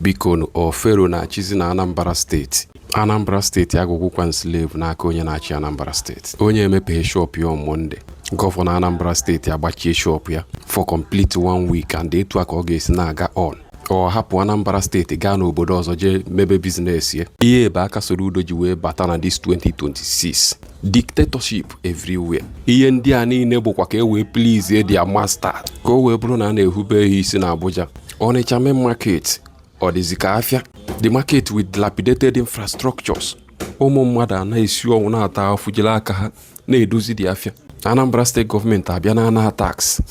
biko ofero na-achịzi na Anambra steeti. Anambra steeti agụgwụkwa nslave n'aka onye na-achị Anambra steeti. Onye emepeghị shop ya on Monday, gọvanọ Anambra steeti agbachie shop ya for complete 1 week and etu a ka ọ ga-esi na-aga on. Ọ hapụ Anambra steeti gaa n'obodo ọzọ jee mebe biznes ya. Ihe ebe aka Soludo ji wee bata na this 2026. Dictatorship everywhere. Ihe ndị a niile bụkwa ka e wee please their master, ka o wee bụrụ na a na-ehube ihe isi na Abuja. Onitsha main market ọ dịzi ka afịa. The market with dilapidated infrastructures. Ụmụ mmadụ anaghị ọnwụ na-ata afụ jiri aka ha na-edozi dị afịa. Anambra State Government abịa na tax.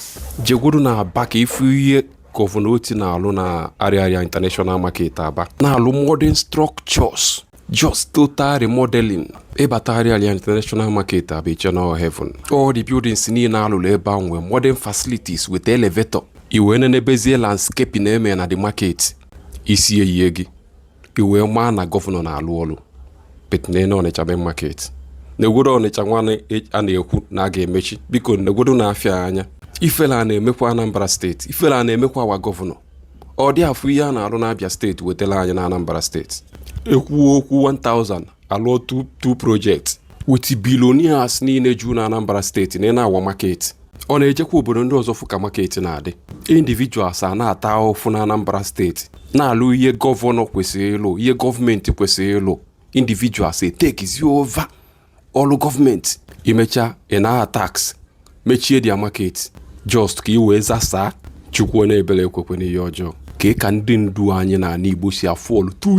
Jegwuru na Aba ka ifu ihe gọvanọ oti na-alụ na Ariaria International Market Aba. Na-alụ modern structures. Just total remodeling. Ịbata Ariaria International Market Aba iche na heaven. All the buildings niile alụlụ ebe ahụ nwere modern facilities with elevator. Iwe nenebezie landscaping eme na the market. Isi eyiye gị. Iwe maa na gọvanọ na-alụ ọlụ. Petne na Onitsha main market. Negwodo Onitsha nwane a na-ekwu na a ga-emechi. Biko negwodo na-afịa anya. Ifela na-emekwa Anambra steeti. Ifela na-emekwa awa gọvanọ. Ọ dị afọ ihe a na-arụ na Abia steeti wetela anya na Anambra steeti. Ekwu okwu 1000 alụọ 2 projects. With billionaires niile ju na Anambra steeti na awa market. Ọ na-ejekwa obodo ndị ọzọ fụka market na-adị. Individuals a na-ata ahụfụ na Anambra steeti. Na-alụ ihe gọvanọ kwesịrị ịlụ, ihe gọọmenti kwesịrị ịlụ. Individuals takezie over ọlụ gọọmenti. Imecha na tax mechie dia market just ka iwee zasa chukwu na-ebele ekwekwe n'ihe ọjọọ. Ka ndị ndu anyị na Igbo si afọlụ too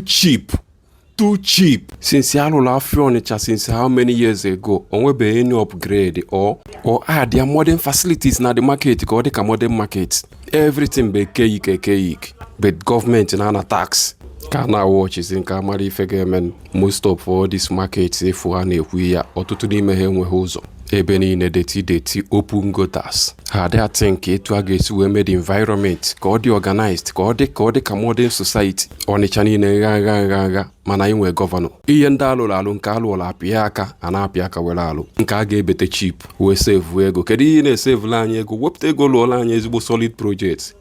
cheap since alụlụ afọ Onitsha since how many years ago. Onwebe any upgrade or add their modern facilities na the market ka ọ dị ka modern market. Everything be keik but government na tax ka na watches nke amara ife ga-eme. Most of all these markets efu ha na-ekwu ya ọtụtụ n'ime ha enweghị ụzọ. Ebe niile deti open gutters. Ha dị think etu a ga-esi wee mee the environment ka ọ dị organized, ka ọ dị ka modern society. Onitsha niile gha mana anyị nwee gọvanọ. Ihe ndị alụrụ nke alụọla apịa aka a na-apịa aka were alụ nke a ga-ebete cheap wee save ego. Kedu ihe na-esevula anyị ego? Wepụta ego lụọla anyị ezigbo solid project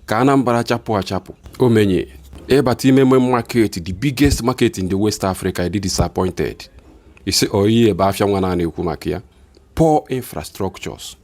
ka Anambra achapụ. Omenye ịbata ime market, the biggest market in the West Africa, I did disappointed. Isi oyi ebe afịa nwa na-ekwu maka ya. Poor infrastructures.